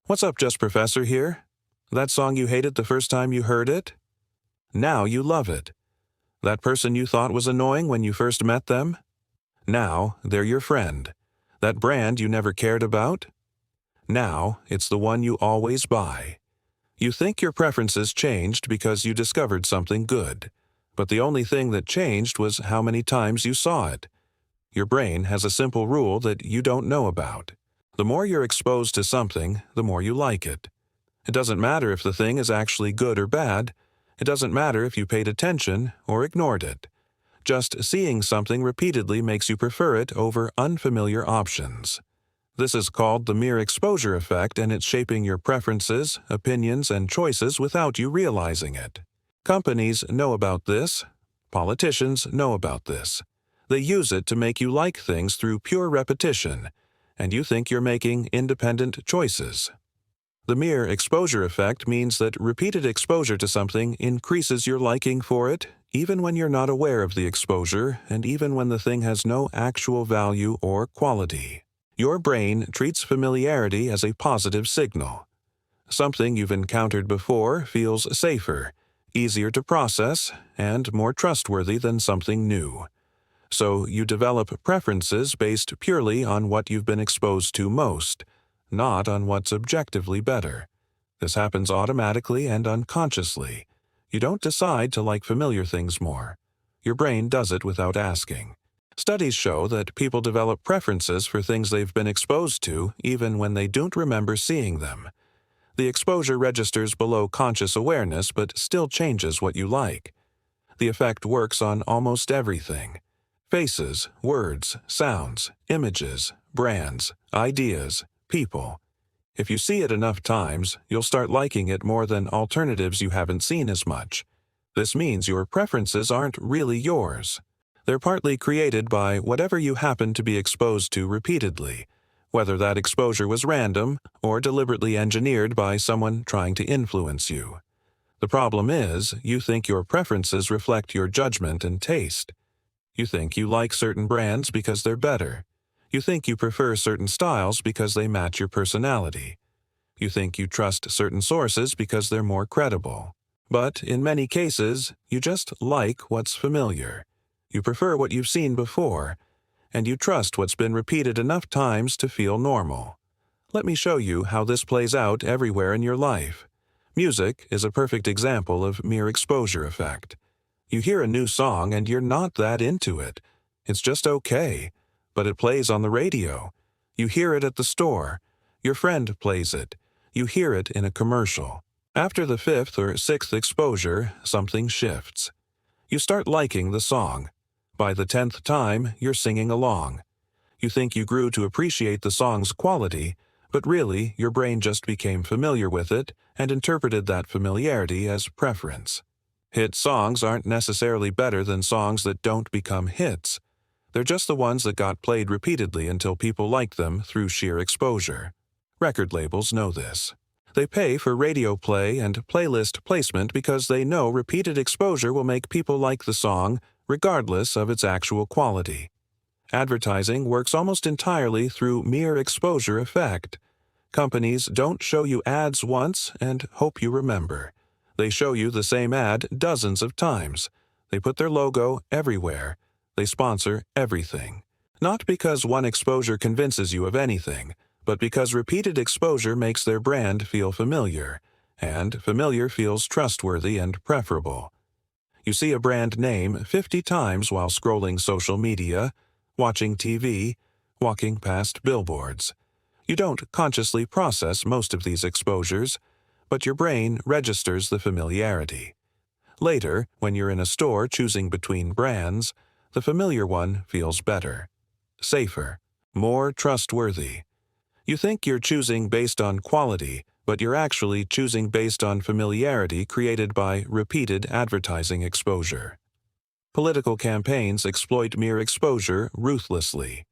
What's up, JustProfessor here? That song you hated the first time you heard it? Now you love it. That person you thought was annoying when you first met them? Now they're your friend. That brand you never cared about? Now it's the one you always buy. You think your preferences changed because you discovered something good, but the only thing that changed was how many times you saw it. Your brain has a simple rule that you don't know about. The more you're exposed to something, the more you like it. It doesn't matter if the thing is actually good or bad. It doesn't matter if you paid attention or ignored it. Just seeing something repeatedly makes you prefer it over unfamiliar options. This is called the mere exposure effect, and it's shaping your preferences, opinions, and choices without you realizing it. Companies know about this. Politicians know about this. They use it to make you like things through pure repetition, and you think you're making independent choices. The mere exposure effect means that repeated exposure to something increases your liking for it, even when you're not aware of the exposure and even when the thing has no actual value or quality. Your brain treats familiarity as a positive signal. Something you've encountered before feels safer, easier to process, and more trustworthy than something new. So you develop preferences based purely on what you've been exposed to most, not on what's objectively better. This happens automatically and unconsciously. You don't decide to like familiar things more. Your brain does it without asking. Studies show that people develop preferences for things they've been exposed to even when they don't remember seeing them. The exposure registers below conscious awareness but still changes what you like. The effect works on almost everything. Faces, words, sounds, images, brands, ideas, people. If you see it enough times, you'll start liking it more than alternatives you haven't seen as much. This means your preferences aren't really yours. They're partly created by whatever you happen to be exposed to repeatedly, whether that exposure was random or deliberately engineered by someone trying to influence you. The problem is, you think your preferences reflect your judgment and taste. You think you like certain brands because they're better. You think you prefer certain styles because they match your personality. You think you trust certain sources because they're more credible. But in many cases, you just like what's familiar. You prefer what you've seen before, and you trust what's been repeated enough times to feel normal. Let me show you how this plays out everywhere in your life. Music is a perfect example of mere exposure effect. You hear a new song and you're not that into it. It's just okay, but it plays on the radio. You hear it at the store. Your friend plays it. You hear it in a commercial. After the fifth or sixth exposure, something shifts. You start liking the song. By the 10th time, you're singing along. You think you grew to appreciate the song's quality, but really, your brain just became familiar with it and interpreted that familiarity as preference. Hit songs aren't necessarily better than songs that don't become hits. They're just the ones that got played repeatedly until people liked them through sheer exposure. Record labels know this. They pay for radio play and playlist placement because they know repeated exposure will make people like the song regardless of its actual quality. Advertising works almost entirely through mere exposure effect. Companies don't show you ads once and hope you remember. They show you the same ad dozens of times. They put their logo everywhere. They sponsor everything. Not because one exposure convinces you of anything, but because repeated exposure makes their brand feel familiar, and familiar feels trustworthy and preferable. You see a brand name 50 times while scrolling social media, watching TV, walking past billboards. You don't consciously process most of these exposures, but your brain registers the familiarity. Later, when you're in a store choosing between brands, the familiar one feels better, safer, more trustworthy. You think you're choosing based on quality, but you're actually choosing based on familiarity created by repeated advertising exposure. Political campaigns exploit mere exposure ruthlessly.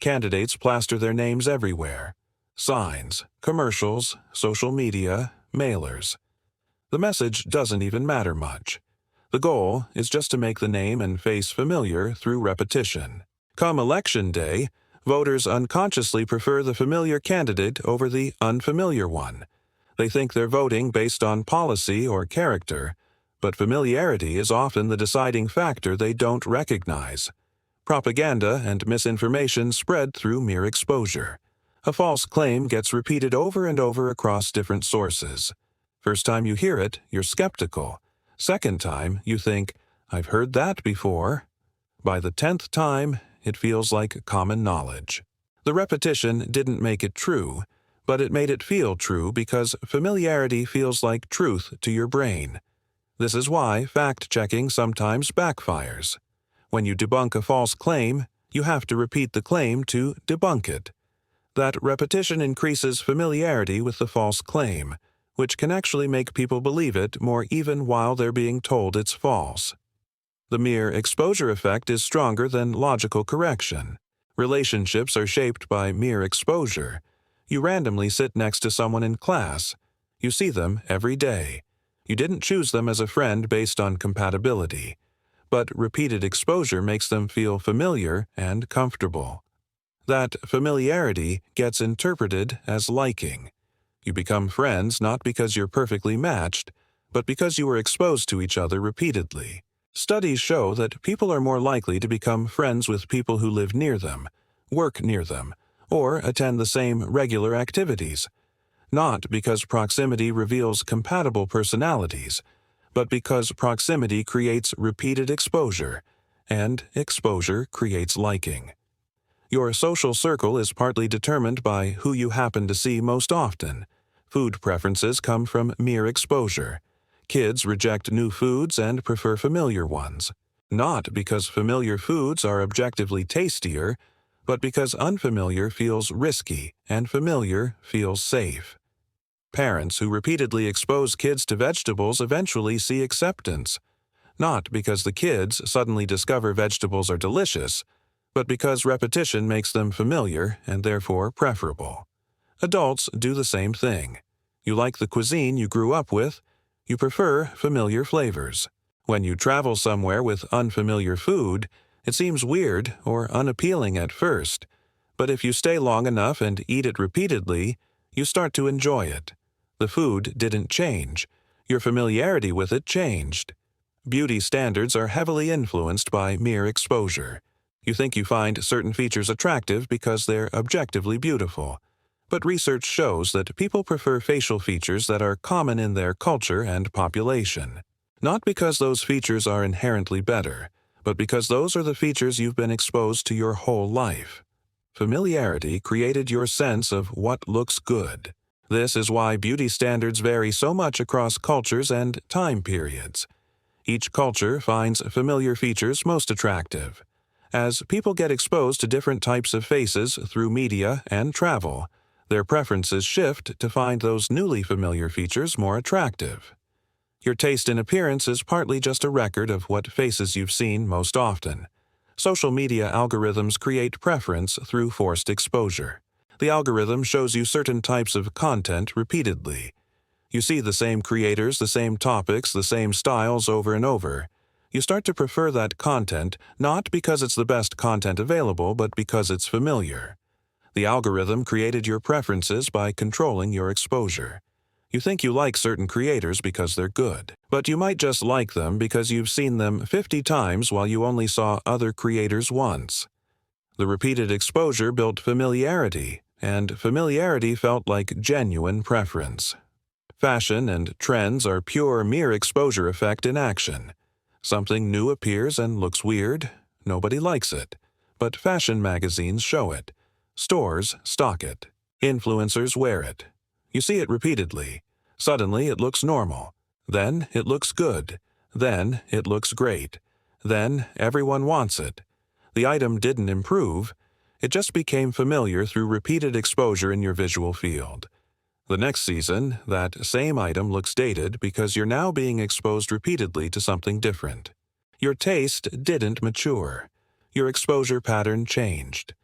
Candidates plaster their names everywhere. Signs, commercials, social media, mailers. The message doesn't even matter much. The goal is just to make the name and face familiar through repetition. Come election day, Voters unconsciously prefer the familiar candidate over the unfamiliar one. They think they're voting based on policy or character, but familiarity is often the deciding factor they don't recognize. Propaganda and misinformation spread through mere exposure. A false claim gets repeated over and over across different sources. First time you hear it, you're skeptical. Second time, you think, I've heard that before. By the 10th time, it feels like common knowledge. The repetition didn't make it true, but it made it feel true because familiarity feels like truth to your brain. This is why fact-checking sometimes backfires. When you debunk a false claim, you have to repeat the claim to debunk it. That repetition increases familiarity with the false claim, which can actually make people believe it more even while they're being told it's false. The mere exposure effect is stronger than logical correction. Relationships are shaped by mere exposure. You randomly sit next to someone in class. You see them every day. You didn't choose them as a friend based on compatibility, but repeated exposure makes them feel familiar and comfortable. That familiarity gets interpreted as liking. You become friends not because you're perfectly matched, but because you were exposed to each other repeatedly. Studies show that people are more likely to become friends with people who live near them, work near them, or attend the same regular activities, not because proximity reveals compatible personalities, but because proximity creates repeated exposure, and exposure creates liking. Your social circle is partly determined by who you happen to see most often. Food preferences come from mere exposure. Kids reject new foods and prefer familiar ones, not because familiar foods are objectively tastier, but because unfamiliar feels risky and familiar feels safe. Parents who repeatedly expose kids to vegetables eventually see acceptance, not because the kids suddenly discover vegetables are delicious, but because repetition makes them familiar and therefore preferable. Adults do the same thing. You like the cuisine you grew up with. You prefer familiar flavors. When you travel somewhere with unfamiliar food, it seems weird or unappealing at first, but if you stay long enough and eat it repeatedly, you start to enjoy it. The food didn't change. Your familiarity with it changed. Beauty standards are heavily influenced by mere exposure. You think you find certain features attractive because they're objectively beautiful. But research shows that people prefer facial features that are common in their culture and population. Not because those features are inherently better, but because those are the features you've been exposed to your whole life. Familiarity created your sense of what looks good. This is why beauty standards vary so much across cultures and time periods. Each culture finds familiar features most attractive. As people get exposed to different types of faces through media and travel, their preferences shift to find those newly familiar features more attractive. Your taste in appearance is partly just a record of what faces you've seen most often. Social media algorithms create preference through forced exposure. The algorithm shows you certain types of content repeatedly. You see the same creators, the same topics, the same styles over and over. You start to prefer that content not because it's the best content available, but because it's familiar. The algorithm created your preferences by controlling your exposure. You think you like certain creators because they're good, but you might just like them because you've seen them 50 times while you only saw other creators once. The repeated exposure built familiarity, and familiarity felt like genuine preference. Fashion and trends are pure mere exposure effect in action. Something new appears and looks weird. Nobody likes it, but fashion magazines show it. Stores stock it. Influencers wear it. You see it repeatedly. Suddenly it looks normal. Then it looks good. Then it looks great. Then everyone wants it. The item didn't improve. It just became familiar through repeated exposure in your visual field. The next season, that same item looks dated because you're now being exposed repeatedly to something different. Your taste didn't mature. Your exposure pattern changed.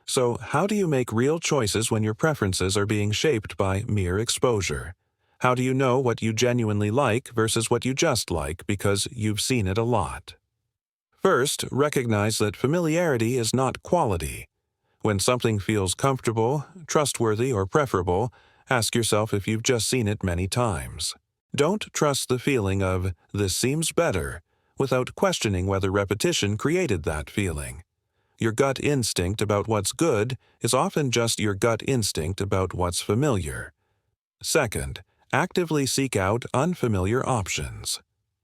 So, how do you make real choices when your preferences are being shaped by mere exposure? How do you know what you genuinely like versus what you just like because you've seen it a lot? First, recognize that familiarity is not quality. When something feels comfortable, trustworthy, or preferable, ask yourself if you've just seen it many times. Don't trust the feeling of, "this seems better," without questioning whether repetition created that feeling. Your gut instinct about what's good is often just your gut instinct about what's familiar. Second, actively seek out unfamiliar options.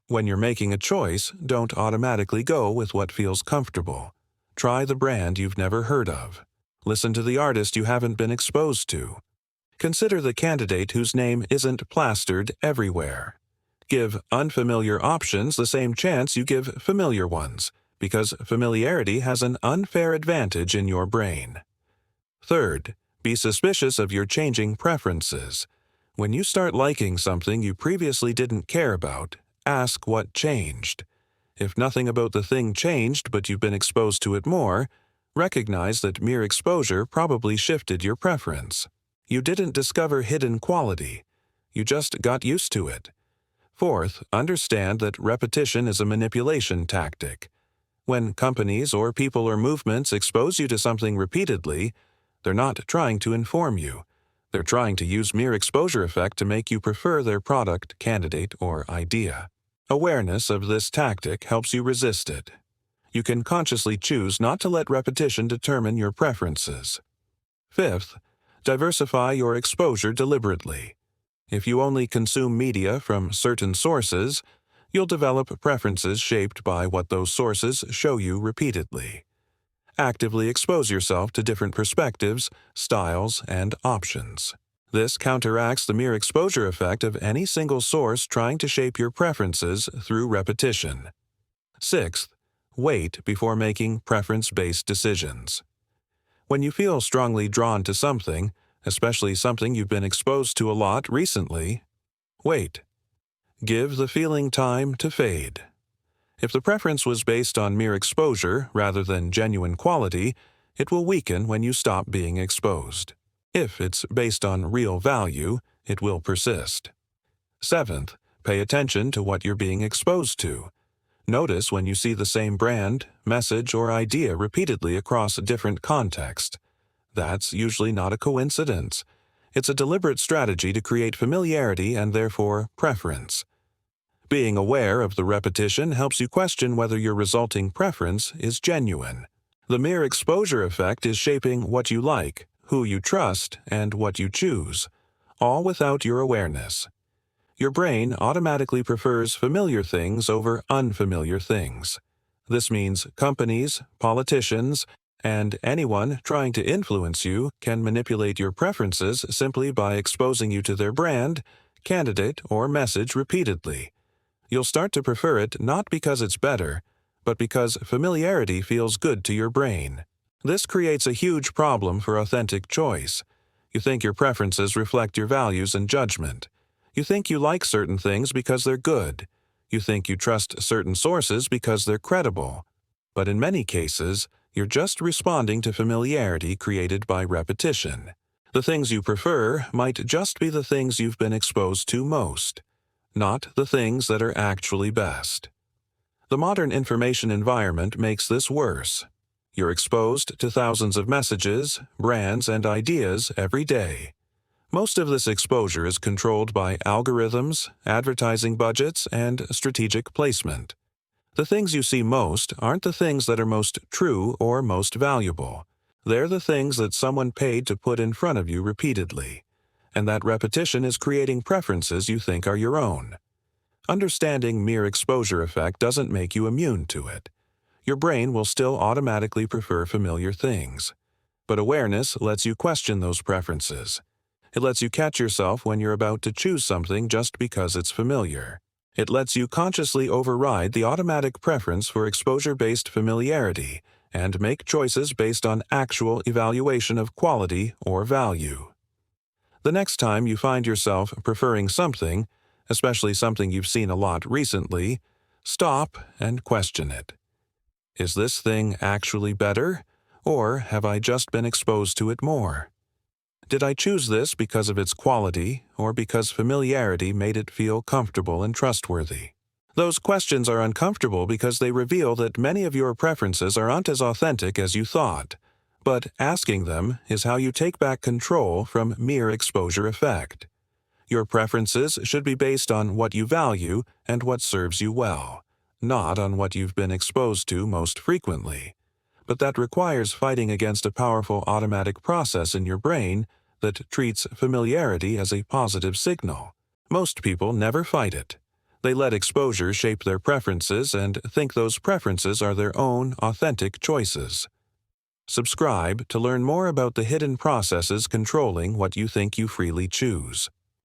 When you're making a choice, don't automatically go with what feels comfortable. Try the brand you've never heard of. Listen to the artist you haven't been exposed to. Consider the candidate whose name isn't plastered everywhere. Give unfamiliar options the same chance you give familiar ones, because familiarity has an unfair advantage in your brain. Third, be suspicious of your changing preferences. When you start liking something you previously didn't care about, ask what changed. If nothing about the thing changed but you've been exposed to it more, recognize that mere exposure probably shifted your preference. You didn't discover hidden quality. You just got used to it. Fourth, understand that repetition is a manipulation tactic. When companies or people or movements expose you to something repeatedly, they're not trying to inform you. They're trying to use mere exposure effect to make you prefer their product, candidate, or idea. Awareness of this tactic helps you resist it. You can consciously choose not to let repetition determine your preferences. Fifth, diversify your exposure deliberately. If you only consume media from certain sources, you'll develop preferences shaped by what those sources show you repeatedly. Actively expose yourself to different perspectives, styles, and options. This counteracts the mere exposure effect of any single source trying to shape your preferences through repetition. Sixth, wait before making preference-based decisions. When you feel strongly drawn to something, especially something you've been exposed to a lot recently, wait. Give the feeling time to fade. If the preference was based on mere exposure rather than genuine quality, it will weaken when you stop being exposed. If it's based on real value, it will persist. Seventh, pay attention to what you're being exposed to. Notice when you see the same brand, message, or idea repeatedly across a different context. That's usually not a coincidence. It's a deliberate strategy to create familiarity and therefore preference. Being aware of the repetition helps you question whether your resulting preference is genuine. The mere exposure effect is shaping what you like, who you trust, and what you choose, all without your awareness. Your brain automatically prefers familiar things over unfamiliar things. This means companies, politicians, and anyone trying to influence you can manipulate your preferences simply by exposing you to their brand, candidate, or message repeatedly. You'll start to prefer it not because it's better, but because familiarity feels good to your brain. This creates a huge problem for authentic choice. You think your preferences reflect your values and judgment. You think you like certain things because they're good. You think you trust certain sources because they're credible. But in many cases, you're just responding to familiarity created by repetition. The things you prefer might just be the things you've been exposed to most, not the things that are actually best. The modern information environment makes this worse. You're exposed to thousands of messages, brands, and ideas every day. Most of this exposure is controlled by algorithms, advertising budgets, and strategic placement. The things you see most aren't the things that are most true or most valuable. They're the things that someone paid to put in front of you repeatedly. And that repetition is creating preferences you think are your own. Understanding mere exposure effect doesn't make you immune to it. Your brain will still automatically prefer familiar things. But awareness lets you question those preferences. It lets you catch yourself when you're about to choose something just because it's familiar. It lets you consciously override the automatic preference for exposure-based familiarity and make choices based on actual evaluation of quality or value. The next time you find yourself preferring something, especially something you've seen a lot recently, stop and question it. Is this thing actually better, or have I just been exposed to it more? Did I choose this because of its quality, or because familiarity made it feel comfortable and trustworthy? Those questions are uncomfortable because they reveal that many of your preferences aren't as authentic as you thought. But asking them is how you take back control from mere exposure effect. Your preferences should be based on what you value and what serves you well, not on what you've been exposed to most frequently. But that requires fighting against a powerful automatic process in your brain that treats familiarity as a positive signal. Most people never fight it. They let exposure shape their preferences and think those preferences are their own authentic choices. Subscribe to learn more about the hidden processes controlling what you think you freely choose.